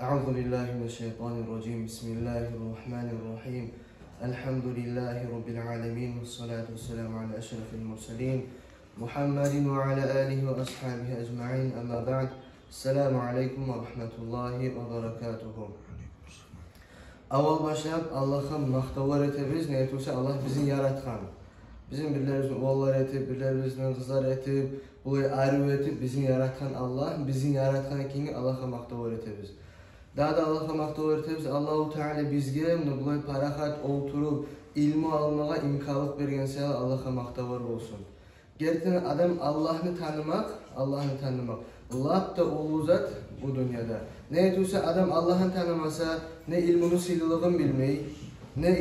أعوذ بالله من الشيطان الرجيم بسم الله الرحمن الرحيم الحمد لله رب العالمين والصلاة والسلام على أشرف المرسلين محمد وعلى آله وأصحابه أجمعين أما بعد السلام عليكم ورحمة الله وبركاته. Avval başlayıp Allah'a maqtavar etiriz. Ne etürse Allah bizi yaratgan. Bizim birlerimizin oğullar etip, birlerimizin kızlar etip, bu ayrı etip bizi yaratgan Allah, bizi yaratgan ekini Allah'a maqtavar etiriz. Daha da Allah'a maqtavar etiriz. Allahu Teala bizge bu parahat oturup ilmi almağa imkanlık bergense Allah'a maqtavar olsun. Gerçekten adam Allah'ını tanımak. Allah da ulu zat bu dünyada. Ne etürse adam Allah'ını tanımasa, ne ilmini sıylılığını bilmeyi, ne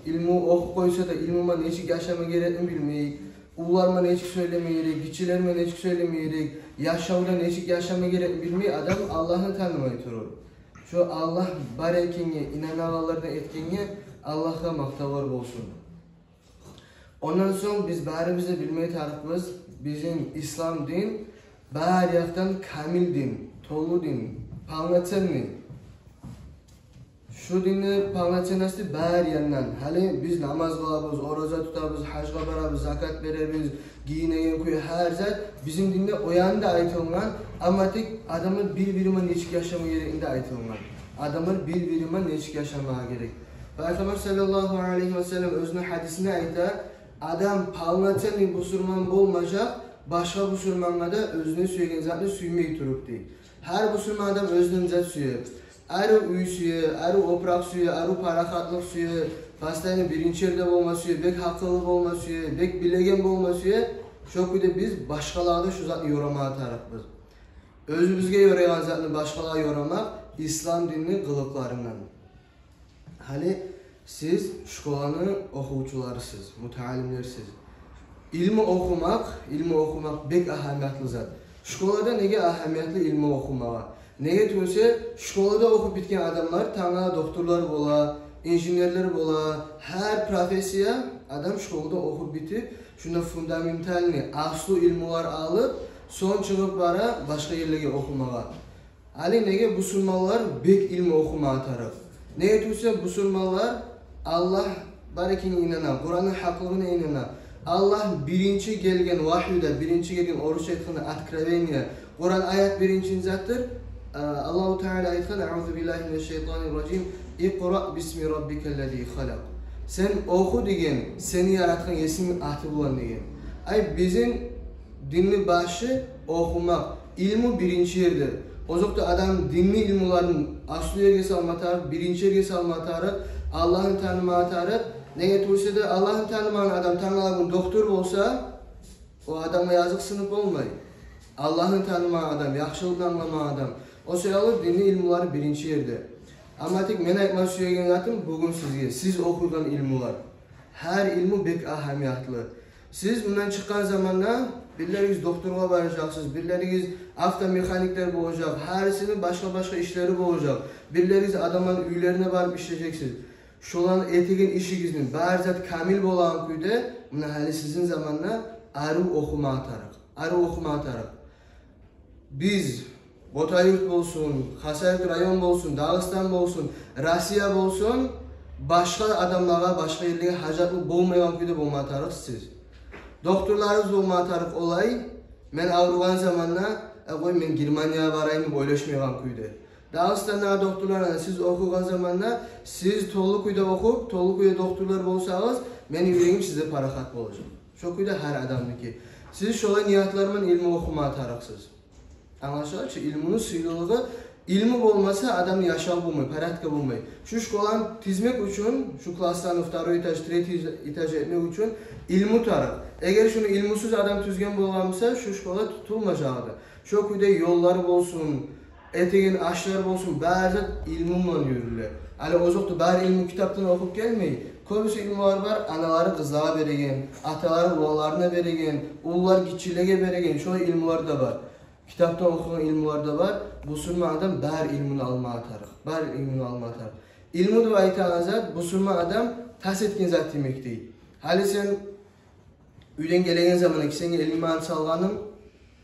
ilmi oku koysa da ilmime neçik yaşama gerektiğini bilmeyi, ularıma neçik söylemeyerek, gitçilerime neçik söylemeyerek, yaşamda neçik yaşama gerektiğini bilmeyi adam Allah'ını tanımayı durur. Şu Allah bar ekini, inananlardan etkini Allah'a maqtavar olsun. Ondan sonra biz barımızda bilmeyi tarafımız, bizim İslam din, bar yaktan kamil din, tolu din, panlatsan din. Şu dinni panlatsanası bar yandan. Hali biz namaz kılabız, oruza tutabız, hacga barabız, zakat veririz, giyinegen kuyu her zat bizim dinde o yanda aytılgan, ama tek adamın birbirine neçik yaşama gerekinde aytılgan. Adamın birbirine neçik yaşamaya gerek. Peygamber sallallahu aleyhi ve sellem özünün hadisine ayta, adam panlatsan busurman bolmayacak, başka busurmanla da özünü söyleyen zatını suymayı turup değil. Her busurman adam özünün zat suyu. Arı uy suyu, arı oprak suyu, arı parakatlık suyu, pastayının birinci yerde olma suyu, bek hakkılık olma suyu, bek bilegen olma suyu. Çok bir de biz başkalarda şu zatını yorama tarafız. Özümüzge yorayan zatını başkalara yoramak İslam dininin kılıklarından. Hali siz şkolanın okuvçularısınız, mutalimlersiz. İlmi okumak bek ahamiyatlı zat. Şkolada nege ahamiyatlı ilmi okumağa? Nege tünse şkolada okup bitken adamlar tana doktorlar bola, injinerler bola, her profesiya adam şkolada okup bitip şunda fundamentalini, aslı ilmiler alıp son çıkıp bara başka yerlere okumağa. Ali nege musulmanlar bek ilmi okumağa taraf. Nege tünse musulmanlar Allah barekine inanan, Kur'an'ın hakkılığına inanan. Allah birinci gelgen vahyuda, birinci gelgen oruç etkiğini atkraveniya. Kur'an ayet birinci zattır. Allahu Teala ayetken Euzu billahi mineşşeytanirracim. İqra bismi rabbikellezî halak. Sen oku degen, seni yaratkan yesin ahti bulan degen. Ay bizim dinli başı okumak, ilmi birinci yerdir. O zaman adam dinli ilmuların aslı yergesi almatarı, birinci yergesi almatarı, Allah'ın tanımatarı. Ne getirse de Allah'ın tanımayan adam tanımayan doktor olsa o adama yazık sınıf olmayı. Allah'ın tanımayan adam, yaxşılıkla anlamayan adam. O şey alır dinli ilmuları birinci yerde. Ama tek men aytmak söyleyen zatım bugün sizge. Siz okudan ilmular. Her ilmu bek ahamiyatlı. Siz bundan çıkan zamanla birleriniz doktorluğa varacaksınız, birleriniz avtomekanikler boğacak, herisinin başka işleri boğacak. Birleriniz adamın üylerine varıp işleyeceksiniz. Şolan etiğin işigizin barzat kamil bolan kuyda buna hali sizin zamanla arı okuma atarak. Biz Botayurt bolsun, Hasayurt rayon bolsun, Dağıstan bolsun, Rasiya bolsun, başka adamlara, başka yerlere hacatlı bolmayan kuyda bolma atarıq siz. Doktorlarınız bolma atarıq olay, men avrugan zamanla, men Germaniya varayım oylaşmayan kuyda. Dağıstan'a doktorlarına siz okugan zamanla siz tolu kuyda okup, tolu kuyda doktorlar bolsanız, men yüreğim size parahat olacak. Şu kuyda her adamdı ki. Siz şolay niyatlarımın ilmi okuma atarıksınız. Anlaşılan ki ilminin sıylılığı, ilmi olmasa adam yaşam bulmayı, paratka bulmayı. Şu şkolan tizmek için, şu klastan iftaro etaj, treti etaj etmek için ilmi taraf. Eğer şunu ilmusiz adam tüzgen bulamasa şu şkola tutulmayacaktı. Şu kuyda yolları olsun, etiğin aşlar olsun, bazı ilmumla yürürler. Ali o zaman bari ilmi kitaptan okup gelmeyi. Köbüsü ilmiler var, anaları kızlara beregen, ataları ulalarına beregen, ulular gitçilege beregen, şu ilmiler de var. Kitaptan okunan ilmiler de var. Bu sürme adam bari ilmini alma atarıq. İlmi de aytan zat, bu sürme adam tas etken zat demek değil. Hali sen üyden gelegen zaman ki sen ilmi salganın,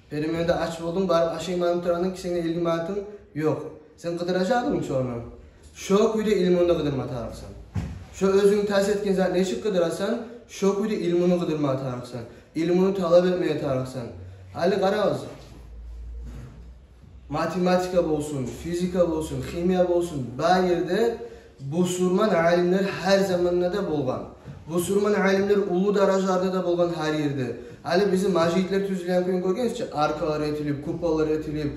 perimende aç buldun, barıp aşağı imanı turanın ki senin ilmi yok. Sen kıdıracadın mı sonra? Şu kuyda ilmini kıdırma tarıksan. Şu özünü ters etken zaten neçik kıdırasan, şu kuyda ilmini kıdırma tarıksan. İlmini talep etmeye tarıksan. Hali qaravuz. Matematika bolsun, fizika bolsun, kimya bolsun, bu yerde busurman alimler her zamanında da bolgan. Busurman alimler ulu darajalarda da bolgan her yerde. Hali bizim majitler tüzülen gün görgensizce arkalar etilip, kupalar etilip,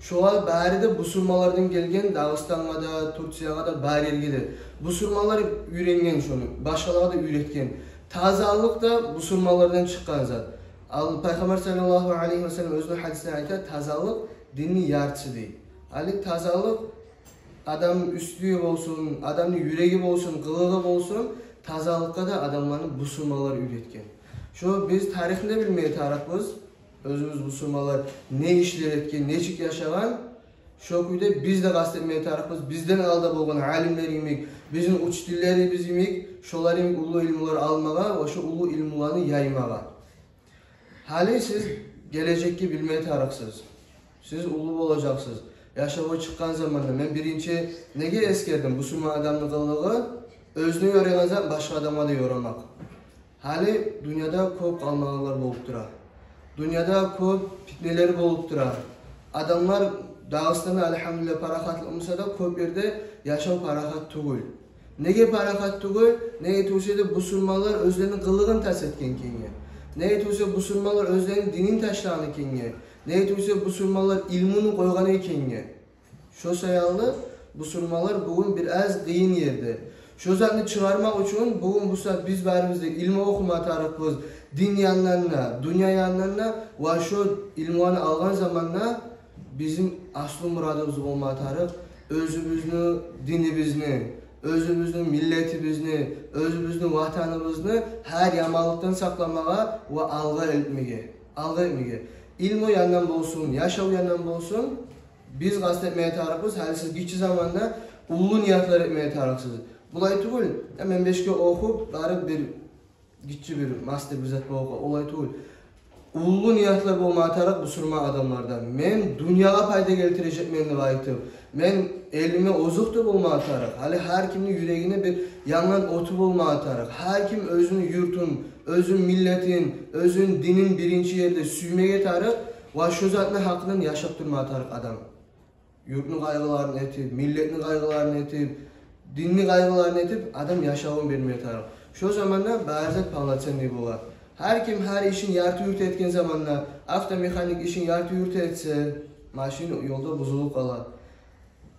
şoğa bari de busurmalardan gelgen Dağıstan'a da, Türkiye'ye da bari yergedir. Busurmalar ürengen şunu, başkalara da üretken. Tazalık da busurmalardan çıkan zat. Peygamber sallallahu aleyhi ve sellem özünün hadisine ayta tazalık dinin yartısı değil. Ali tazalık adam üstlüğü olsun, adamın yüreği olsun, kılığı olsun, tazalıkta da adamların busurmaları üretken. Şu biz tarihinde bilmeye tarafız. Özümüz busurmalar ne işler etken, neçik yaşagan. Şu kuyda biz de kastetmeye tarafız. Bizden alda bolgan alimler imek, bizim uç dilleri biz imek, şoların ulu ilmuları almağa ve şu ulu ilmularını yaymağa. Hali siz gelecekki bilmeye tarafsız. Siz ulu olacaksınız. Yaşava çıkan zamanda ben birinci nege eskerdim busurma adamın kılığı özünü yorayansa başka adama da yoramak. Hali dünyada köp kalmağalar bolup dura. Dünyada köp fitneler bolup dura. Adamlar Dağıstan'da elhamdülillah parakat olmasa da köp yerde yaşam parakat tugul. Nege parakat tugul? Nege tuşede busurmalar özlerinin kılığını ters etken kenge. Nege tuşede busurmalar özlerinin dinin taşlarını kenge. Nege tuşede busurmalar ilmini koyganı kenge. Şu sayalı busurmalar bugün biraz kıyın yerde. Şu zatını çıkarmak için bugün bu saat biz barimizde ilmi okuma tarafımız din yanlarına, dünya yanlarına ve şu ilmuanı algan zamanla bizim aslı muradımız olma taraf özümüzünü, dinimizni, özümüzün milletimizni, özümüzün vatanımızını her yamalıktan saklamağa ve alga etmeye. İlmi yandan bolsun, yaşav yandan bolsun, biz kastetmeye tarafız, halsiz geçici zamanda ulu niyatlar etmeye tarafsız. Bulay tuğul, hemen 5'ke okup, garip bir geçici bir master bizat bu oku, olay tuğul. Ulu niyatlar bolma taraf busurma adamlardan. Men dünyaya payda geltirecek meni vaytım. Men elime ozuktu bolma taraf. Hali her kimin yüreğine bir yangan otu bolma taraf. Her kim özünün yurtun, özün milletin, özün dinin birinci yerde süymeye taraf. Ve şu zatına hakkının yaşap durma taraf adam. Yurtun kaygılarını etip, milletin kaygılarını etip, dinli kaygılarını etip adam yaşavın vermeye taraf. Şu zamanda barzat panlatsan ne bolar. Her kim her işin yartı yurt etken zamanla, avtomekanik işin yartı yurt etse, maşin yolda bozulup kalar.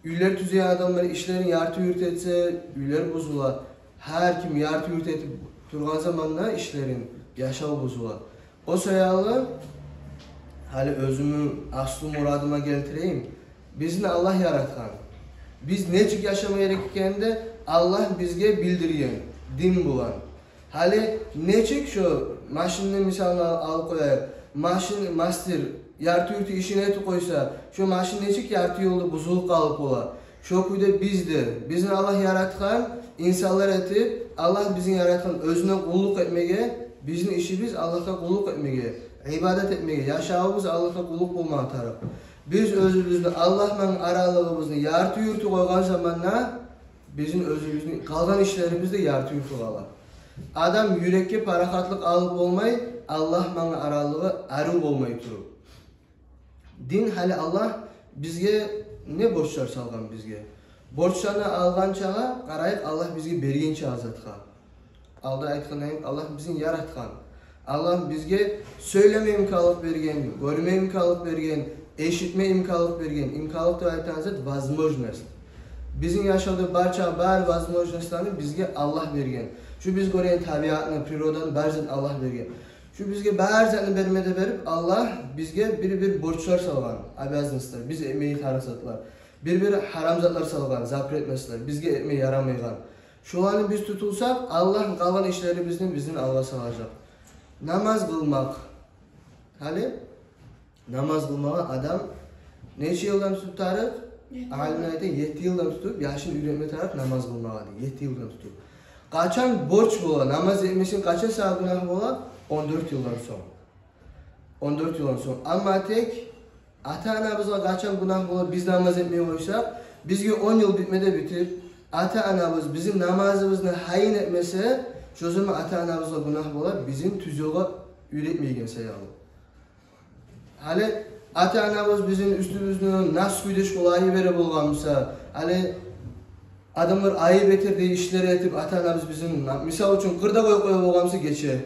Üller tüzeyen adamlar işlerin yartı yurt etse, üller bozular. Her kim yartı yurt etip durgan zamanla işlerin yaşağı bozular. O sayalı, hali özümü aslı muradıma getireyim. Bizni Allah yaratkan. Biz necik yaşamaya gerekirken de Allah bizge bildiriyen, din bulan. Hali necik şu maşinin misalını al koyayım. Maşin master yartı yurtu işine eti koysa şu maşin necik yartı yolda bozulup kalıp ola. Şu kuyda bizni Allah yaratkan insanlar etip Allah bizim yaratkan özüne kulluk etmeye, bizim işimiz Allah'a kulluk etmeye, ibadet etmeye, yaşağımız Allah'a kulluk bulma taraf. Biz özümüzü Allah'la aralığımızı yartı yurtu koygan zamanla bizim özümüzün kalgan işlerimizde yartı yurtu kalar. Adam yürekке parakatlık alıp olmay, Allah'la aralığı arı olmayı durur. Din hali Allah bizge ne borçlar salgan bizge? Borçlarını algan çağa qarayıp Allah bizge bergen çağa zatqa. Alda aytqanayım Allah bizim yaratkan. Allah bizge söyleme imkanlık bergen, görme imkanlık bergen, eşitme imkanlık bergen. İmkanlık da aytan zat возможность. Bizim yaşadığı barça bar возможностьlarını bizge Allah bergen. Şu biz gören tabiatını, prirodanı barzan Allah bergen. Şu bizge barzanı bermede berip Allah bizge bir borçlar salgan, обязанностьlar. Biz emeği tarasatlar. Bir haram zatlar salgan, zapretmesler. Bizge emeği yaramaygan. Şularını biz tutulsak Allah kalan işleri bizden Allah'a salacak. Namaz kılmak. Hali namaz kılmağa adam neçe yıldan tutup tarık? Alimlerden 7 yıldan tutup yaşın üretme taraf namaz kılmağa değil. 7 yıldan tutup. Kaçan borç bola, namaz etmesin kaça saat günah bola? 14 yıldan sonra. 14 yıldan sonra. Ama tek ata-anamızga kaçan günah bolup biz namaz etmeye koysak, bizge 10 yıl bitmede bitir. Ata-anamız bizim namazımızını hayin etmese, şu zaman ata-anamızga günah bolup bizim tüzüğe üretmeygen sayalı. Hali ata-anamız bizim üstümüzden nas güdeş olayı verip olganmısa, hali adamlar ayıp etirdiği işleri etip ata-anamız bizim, misal için kırda koyup olganmısa geçer.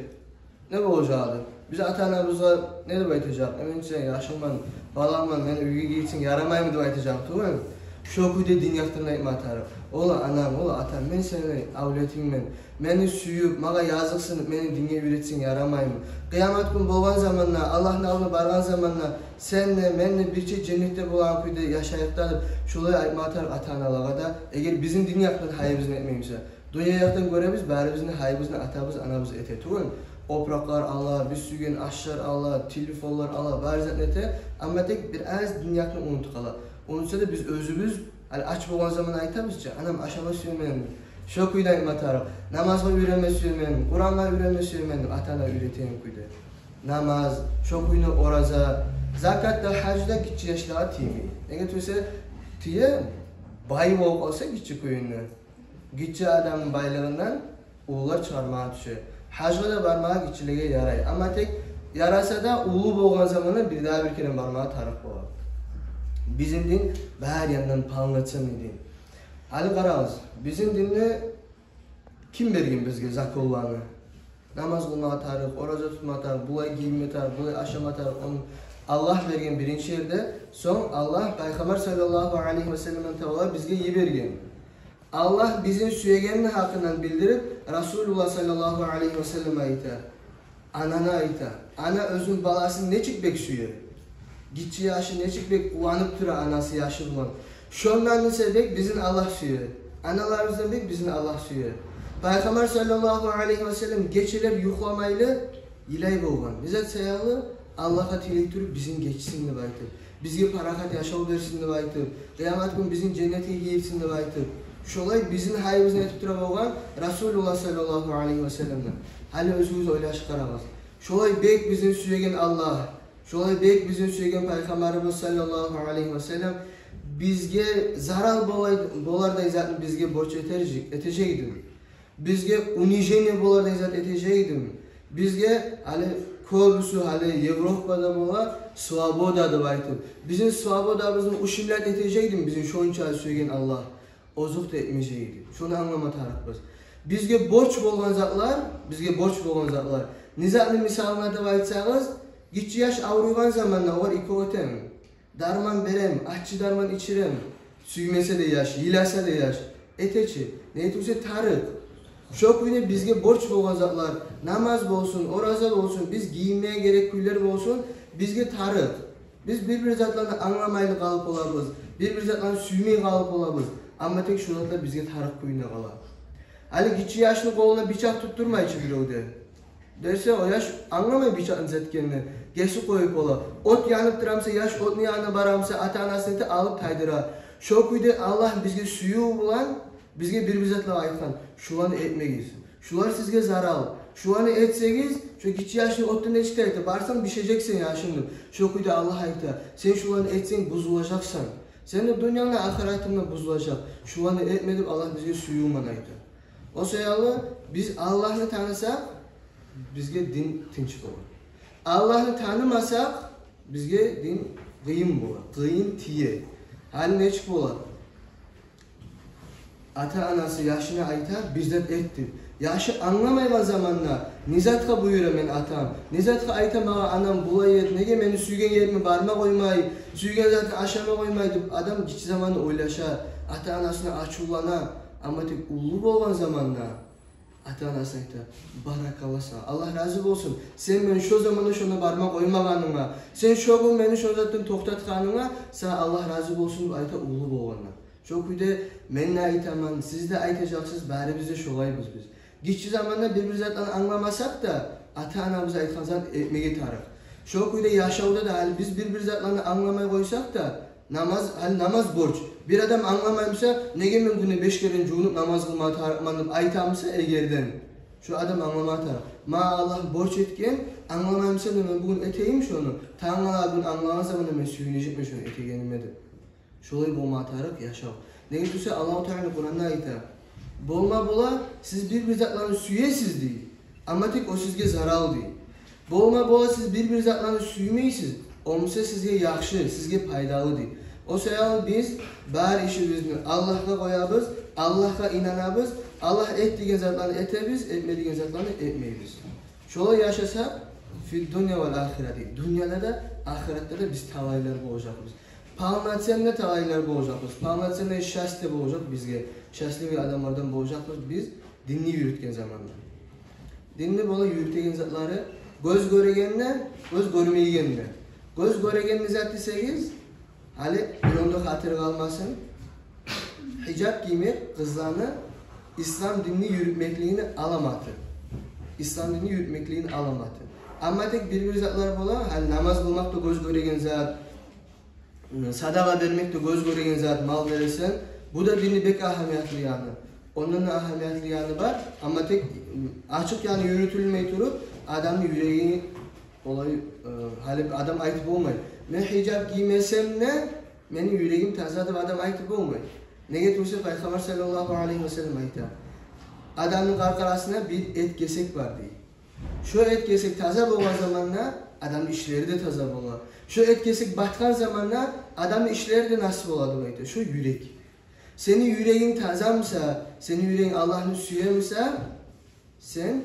Ne olacaktı? Biz ata-anamızga ne dep aytacak? Emin sen yaşılman, balanman, meni uyga giyitsin yaramayım dep aytacak, tuğun. Şu kuyda din yaktırına etme atarım. Ola anam, ola atam, men seni avletimmen, meni süyüp, maga yazıksın, meni dinge üretsin yaramayım. Kıyamet gün bolgan zamanla, Allah'ın avına bargan zamanla, senle, menle birçe cennette bolan kuyda yaşayıptadır. Şolay aytma atarım ata-analarga da, eğer bizim din yaktırın hayımızını etmeyimse, dünya yaktan görebiz, bari bizim hayımızını atabız, anabız ete, tuğun. Opraklar Allah, bir sügen aşlar Allah, telefonlar Allah, bari zannete, ama tek bir az dünyakını unutuk Allah. Unutsa da biz özümüz, aç boğan zaman aytamızca, anam aşama suyumenim, şok uylayım atarım, namazga öğrenme suyumenim, Kur'an'la öğrenme suyumenim, atana öğreteyim kuydu. Namaz, şok uyunu oraza, zakatta, hacda gitçi yaşlığa tiymi. Ege tüyse, tiye bay boğuk olsa gitçi kuyunu. Gitçi adamın baylığından uğurlar çıkarmaya düşüyor. Hacga da barmağa gitçiliğe yaray. Ama tek yarasa da uğur boğan zamanı bir daha bir kere barmağa tarık boğar. Bizim din her yandan panlatsan din. Ali qarağız, bizim dinni kim bergen bizge zakollarını? Namaz kılma atarıq, oraza tutma atarıq, bulay giyinme atarıq, bulay aşam atarıq. Onu Allah bergen birinci yerde, son Allah Peygamber sallallahu aleyhi ve sellem'in tavla bizge iyi bergen. Allah bizim süyegenin hakkından bildirip Resulullah sallallahu aleyhi ve sellem ayta. Anana ayta. Ana özün balasını ne çıkbek süyer? Gitçi yaşı ne çıkbek ulanıp tura anası yaşı bulan. Şondan nesebek bizim Allah süyer. Analarımızdan bek bizim Allah süyer. Peygamber sallallahu aleyhi ve sellem geçiler yuhlamayla ilay boğan. Bize sayalı Allah'a tilektirip bizim geçsin de baytır. Bizge parakat yaşav versin de baytır. Kıyamet gün bizim cennete girsin de baytır. Şolay bizim hayımızın etip tura boğan Resulullah sallallahu aleyhi ve sellem'den. Hali özümüz oylaşı karamaz. Şolay bek bizim süyegen Allah. Şolay bek bizim süyegen Peygamberimiz sallallahu aleyhi ve sellem bizge zaral bolarday zaten bizge borç etecekdim. Bizge unijene bolarday zaten etecekdim. Bizge hali köbüsü hali Avrupa'da bolar svaboda da baytım. Bizim svabodamızın uşimlet etecekdim bizim şonça süyegen Allah. Ozuk da etmeyecekdi. Şunu anlama tarafız. Bizge borç bolgan zatlar, Nizatlı misalına da baytsağız, gitçi yaş avrugan zamanla var iki otem. Darman berem, aççı darman içirem. Süymese de yaş, yilasa da yaş. Eteçi, neytuse tarık. Şok yine bizge borç bolgan zatlar, namaz bolsun, oraza bolsun, biz giyinmeye gerek küller bolsun, bizge tarık. Biz bir zatlarını anlamaylı kalıp olabız, bir zatlarını süymeye kalıp olabız. Ama tek şu zatlar bizge tarık kuyuna kalab. Hali gitçi yaşlı koluna bıçak tutturma içi bir öde. Derse o yaş anlamay bıçağın zetkenini. Gesi koyup ola. Ot yanıp duramsa yaş otun yanına baramsa ata-anasını da alıp taydıra. Şokuydu Allah bizge suyu bulan, bizge bir zatla aytkan. Şulanı etmeyiz. Şular sizge zaral. Şulanı etseniz, şu gitçi yaşlı otun ne çıkarttı. Barsan bişeceksin yaşını. Şokuydu Allah ayta. Sen şulanı etsen buzulacaksan. Sen de dünyanın ahiretinde buzulacak. Şulanı etmedip Allah bizge suyu manaydı. O sayalı biz Allah'ı tanısak bizge din tinç olur. Allah'ı tanımasak bizge din kıyım olur. Kıyım tiye. Hali ne çık olur? Ata-anası yaşına ayta bizden etti. Yaşı anlamayman zamanla nizatka buyurum men atam. Nizatka ayta mağa anam bulayet nege meni süygen yerime barma koymay. Süygen zaten aşama koymay deyip adam hiç zaman oylaşa. Ata-anasına açulana. Ama tek ulu bolgan zamanla ata-anasına ayta barakallah sana. Allah razı olsun. Sen beni şu zamanda şuna barma koymağanıma. Sen şu gün beni şu zaten toktatkanıma. Sana Allah razı olsun ayta ulu bolganla. Çok üde men aytaman, siz de aytacaksınız, bari bize şolayız biz. Geçici zamanda bir zaten anlamasak da ata-anamıza aytkan zaten etmeye tarık. Çok üde yaşavda da biz bir zaten anlamaya koysak da namaz borç. Bir adam anlamaymışsa nege men güne 5 kere junup namaz kılma tarıkmanıp aytamsa egerden. Şu adam anlamata. Ma Allah borç etken, anlamayımsa da ben bugün eteyim şunu. Tanrılar bunu anlamazsa bana ben süyünecek mi şunu etegenime de. Şolay bolmatarak yaşav. Ne gitse Allah-u Teala Kur'an'da ayta. Bolma bola siz bir zatlarını süyesiz değil. Ama tek o sizge zaral değil. Bolma bola siz bir zatlarını süymeysiz. Olmasa sizge yaxşı, sizge paydalı değil. O sebeple biz bari işimizni Allah'a koyabız, Allah'a inanabız. Allah ettiğin zatlarını etebiz, etmediğin zatlarını etmeyiz. Şöyle yaşasak, fil dünya ve ahireti. Dünyada da, ahirette de biz tavaylar boğacağız. Palmatsenle tavaylar boğacağız. Palmatsenle şahslı boğacak bizge. Şahslı bir adamlardan boğacağız biz dinli yürütken zamanında. Dinli böyle yürütken zatları göz göregenle, göz görmeyenle. Göz göregenle zat deseniz, hali yolda hatır kalmasın. Hicab giymek kızlarını İslam dinini yürütmekliğini alamadı. İslam dinini yürütmekliğini alamadı. Ama tek bir zatlar bola, hal namaz kılmak da göz göregen zat, sadaka vermek de göz göregen zat, mal verirsen, bu da dini bek ahamiyetli yanı. Onun ahamiyetli yanı var ama tek açık yani yürütülmeyi durup adamın yüreğini olayı adam ayıp olmayı. Ben hicab giymesem ne? Benim yüreğim tazadı ve adam ayıp olmayı. Ne getirse Peygamber sallallahu aleyhi ve sellem ayıta. Adamın karkarasına bir et kesek var diye. Şu et kesek taza boğan zamanla adamın işleri de taza boğan. Şu et kesek batkan zamanla adamın işleri de nasip oladı ayıta. Şu yürek. Senin yüreğin tazamsa, senin yüreğin Allah'ın süyemse, sen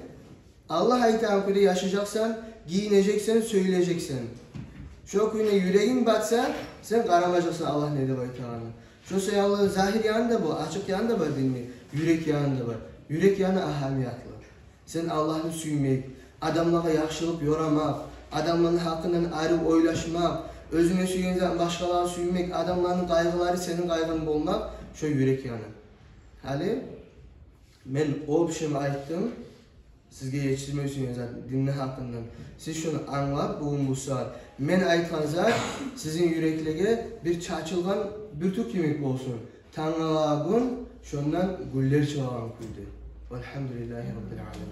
Allah ayıtan kuyuda yaşayacaksan, giyineceksen, söyleyeceksen. Şu kuyuna yüreğin batsa, sen karamayacaksın Allah ne de ayıtan. Şu sayalığın zahir yanında bu, açık yanında var dinli. Yürek yanında var. Yürek yanı ahamiyatlı. Sen Allah'ını suymak, adamlara yaxşılık yoramak, adamların hakkından ayrı oylaşmak, özüne suyunca başkalarına suymak, adamların kaygıları senin kaygın olmak, şu yürek yanı. Hali, ben o bir şeyimi ayttım, sizge yetiştirmek için dinle hakkından. Siz şunu anlap, bugün bu saat. Men aytkan zat, sizin yüreklige bir çaçılgan bir tük yemek olsun. Tanrılar gün, şundan güller çoğan kuydu. Velhamdülillahi Rabbil Alemin.